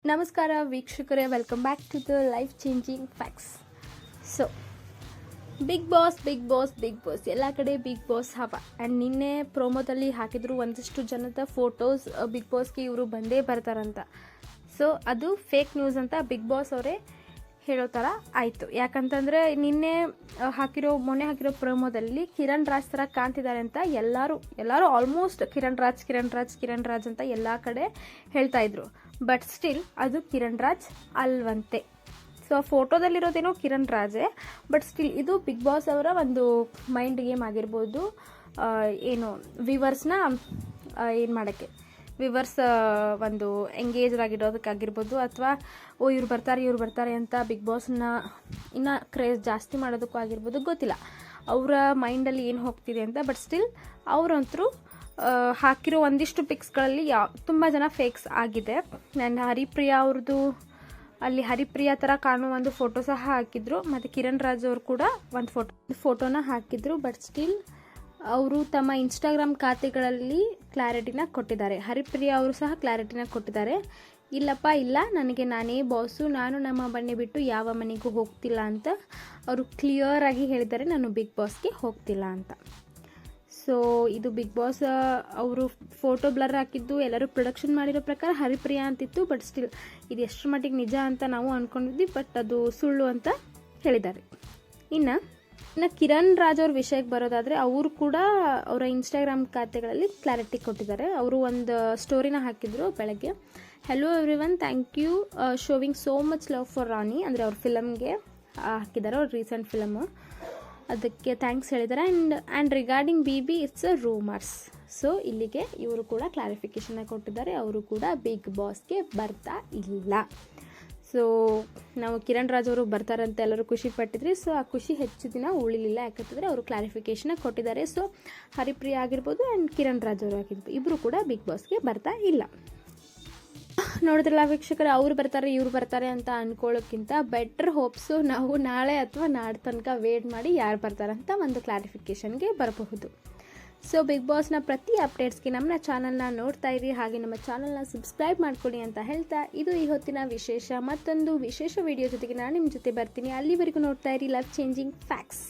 ನಮಸ್ಕಾರ ವೀಕ್ಷಕರೇ, welcome back to the life changing facts. So big boss ಎಲ್ಲ ಕಡೆ ಬಿಗ್ ಬಾಸ್ ಹವ. ಆ್ಯಂಡ್ ನಿನ್ನೆ ಪ್ರೋಮೋದಲ್ಲಿ ಹಾಕಿದ್ರು ಒಂದಷ್ಟು ಜನದ ಫೋಟೋಸ್ ಬಿಗ್ ಬಾಸ್ಗೆ ಇವರು ಬಂದೇ ಬರ್ತಾರಂತ. ಸೊ ಅದು ಫೇಕ್ ನ್ಯೂಸ್ ಅಂತ ಬಿಗ್ ಬಾಸ್ ಅವರೇ ಹೇಳೋ ಥರ ಆಯಿತು. ಯಾಕಂತಂದರೆ ನಿನ್ನೆ ಮೊನ್ನೆ ಹಾಕಿರೋ ಪ್ರೋಮೋದಲ್ಲಿ ಕಿರಣ್ ರಾಜ್ ಥರ ಕಾಣ್ತಿದ್ದಾರೆ ಅಂತ ಎಲ್ಲರೂ ಆಲ್ಮೋಸ್ಟ್ ಕಿರಣ್ ರಾಜ್ ಅಂತ ಎಲ್ಲ ಕಡೆ ಹೇಳ್ತಾ ಇದ್ರು. ಬಟ್ ಸ್ಟಿಲ್ ಅದು ಕಿರಣ್ ರಾಜ್ ಅಲ್ವಂತೆ. ಸೊ ಆ ಫೋಟೋದಲ್ಲಿರೋದೇನೋ ಕಿರಣ್ ರಾಜೇ, ಬಟ್ ಸ್ಟಿಲ್ ಇದು ಬಿಗ್ ಬಾಸ್ ಅವರ ಒಂದು ಮೈಂಡ್ ಗೇಮ್ ಆಗಿರ್ಬೋದು. ಏನು ವಿವರ್ಸ್ನ ಏನು ಮಾಡೋಕ್ಕೆ, ವಿವರ್ಸ್ ಒಂದು ಎಂಗೇಜ್ ಆಗಿರೋದಕ್ಕಾಗಿರ್ಬೋದು, ಅಥವಾ ಇವ್ರು ಬರ್ತಾರೆ ಅಂತ ಬಿಗ್ ಬಾಸ್ನ ಇನ್ನೂ ಕ್ರೇಜ್ ಜಾಸ್ತಿ ಮಾಡೋದಕ್ಕೂ ಆಗಿರ್ಬೋದು, ಗೊತ್ತಿಲ್ಲ ಅವರ ಮೈಂಡಲ್ಲಿ ಏನು ಹೋಗ್ತಿದೆ ಅಂತ. ಬಟ್ ಸ್ಟಿಲ್ ಅವರಂತರೂ ಹಾಕಿರೋ ಒಂದಿಷ್ಟು ಪಿಕ್ಸ್ಗಳಲ್ಲಿ ತುಂಬ ಜನ ಫೇಕ್ಸ್ ಆಗಿದೆ. ನನ್ನ ಹರಿಪ್ರಿಯಾ ಅವ್ರದ್ದು ಅಲ್ಲಿ ಹರಿಪ್ರಿಯಾ ಥರ ಕಾಣುವ ಒಂದು ಫೋಟೋ ಸಹ ಹಾಕಿದ್ರು, ಮತ್ತು ಕಿರಣ್ ರಾಜ್ ಅವರು ಕೂಡ ಒಂದು ಫೋಟೋನ ಹಾಕಿದ್ರು. ಬಟ್ ಸ್ಟಿಲ್ ಅವರು ತಮ್ಮ ಇನ್ಸ್ಟಾಗ್ರಾಮ್ ಖಾತೆಗಳಲ್ಲಿ ಕ್ಲಾರಿಟಿನ ಕೊಟ್ಟಿದ್ದಾರೆ. ಹರಿಪ್ರಿಯಾ ಅವರು ಸಹ ಕ್ಲಾರಿಟಿನ ಕೊಟ್ಟಿದ್ದಾರೆ. ಇಲ್ಲ ನನಗೆ ನಾನೇ ಬಾಸು, ನಾನು ನಮ್ಮ ಮನೆ ಬಿಟ್ಟು ಯಾವ ಮನೆಗೂ ಹೋಗ್ತಿಲ್ಲ ಅಂತ ಅವರು ಕ್ಲಿಯರ್ ಆಗಿ ಹೇಳಿದ್ದಾರೆ, ನಾನು ಬಿಗ್ ಬಾಸ್ಗೆ ಹೋಗ್ತಿಲ್ಲ ಅಂತ. ಸೊ ಇದು ಬಿಗ್ ಬಾಸ್ ಅವರು ಫೋಟೋ ಬ್ಲರ್ ಹಾಕಿದ್ದು ಎಲ್ಲರೂ ಪ್ರೊಡಕ್ಷನ್ ಮಾಡಿರೋ ಪ್ರಕಾರ ಹರಿಪ್ರಿಯಾ ಅಂತಿತ್ತು. ಬಟ್ ಸ್ಟಿಲ್ ಇದು ಎಷ್ಟರ ಮಟ್ಟಿಗೆ ನಿಜ ಅಂತ ನಾವು ಅಂದ್ಕೊಂಡಿದ್ವಿ, ಬಟ್ ಅದು ಸುಳ್ಳು ಅಂತ ಹೇಳಿದ್ದಾರೆ. ಇನ್ನು ಕಿರಣ್ ರಾಜ್ ಅವ್ರ ವಿಷಯಕ್ಕೆ ಬರೋದಾದರೆ, ಅವರು ಕೂಡ ಅವರ ಇನ್ಸ್ಟಾಗ್ರಾಮ್ ಖಾತೆಗಳಲ್ಲಿ ಕ್ಲಾರಿಟಿ ಕೊಟ್ಟಿದ್ದಾರೆ. ಅವರು ಒಂದು ಸ್ಟೋರಿನ ಹಾಕಿದ್ರು ಬೆಳಗ್ಗೆ. Hello everyone, thank you showing so much love for Rani, ಅಂದರೆ ಅವ್ರ ಫಿಲಮ್ಗೆ ಹಾಕಿದ್ದಾರೆ, ಅವ್ರ ರೀಸೆಂಟ್ ಫಿಲಮು, ಅದಕ್ಕೆ ಥ್ಯಾಂಕ್ಸ್ ಹೇಳಿದ್ದಾರೆ. And regarding B it's a rumours. So ಇಲ್ಲಿಗೆ ಇವರು ಕೂಡ ಕ್ಲಾರಿಫಿಕೇಷನ್ನ ಕೊಟ್ಟಿದ್ದಾರೆ, ಅವರು ಕೂಡ ಬಿಗ್ ಬಾಸ್ಗೆ ಬರ್ತಾ ಇಲ್ಲ. ಸೊ ನಾವು ಕಿರಣ್ ರಾಜ್ ಅವರು ಬರ್ತಾರಂತ ಎಲ್ಲರೂ ಖುಷಿ ಪಟ್ಟಿದ್ರಿ. ಸೊ ಆ ಖುಷಿ ಹೆಚ್ಚು ದಿನ ಉಳಿಲಿಲ್ಲ, ಯಾಕಂತಂದರೆ ಅವರು ಕ್ಲಾರಿಫಿಕೇಷನ್ನ ಕೊಟ್ಟಿದ್ದಾರೆ. ಸೊ ಹರಿಪ್ರಿಯಾ ಆಗಿರ್ಬೋದು ಆ್ಯಂಡ್ ಕಿರಣ್ ರಾಜ್ ಅವರು ಆಗಿರ್ಬೋದು, ಇಬ್ಬರು ಕೂಡ ಬಿಗ್ ಬಾಸ್ಗೆ ಬರ್ತಾ ಇಲ್ಲ. ನೋಡಿದ್ರಲ್ಲ ವೀಕ್ಷಕರು, ಅವ್ರು ಬರ್ತಾರೆ ಇವ್ರು ಬರ್ತಾರೆ ಅಂತ ಅಂದ್ಕೊಳ್ಳೋಕ್ಕಿಂತ ಬೆಟರ್ ಹೋಪ್ಸು ನಾವು ನಾಳೆ ಅಥವಾ ನಾಳೆ ತನಕ ವೇಟ್ ಮಾಡಿ ಯಾರು ಬರ್ತಾರಂತ ಒಂದು ಕ್ಲಾರಿಫಿಕೇಷನ್ಗೆ ಬರಬಹುದು. ಸೊ ಬಿಗ್ ಬಾಸ್ನ ಪ್ರತಿ ಅಪ್ಡೇಟ್ಸ್ಗೆ ನಮ್ಮ ಚಾನಲ್ನ ನೋಡ್ತಾ ಇರಿ, ಹಾಗೆ ನಮ್ಮ ಚಾನಲ್ನ ಸಬ್ಸ್ಕ್ರೈಬ್ ಮಾಡ್ಕೊಳ್ಳಿ ಅಂತ ಹೇಳ್ತಾ, ಇದು ಈ ಹೊತ್ತಿನ ವಿಶೇಷ. ಮತ್ತೊಂದು ವಿಶೇಷ ವಿಡಿಯೋ ಜೊತೆಗೆ ನಾನು ನಿಮ್ಮ ಜೊತೆ ಬರ್ತೀನಿ. ಅಲ್ಲಿವರೆಗೂ ನೋಡ್ತಾ ಇರಿ ಲೈಫ್ ಚೇಂಜಿಂಗ್ ಫ್ಯಾಕ್ಟ್ಸ್.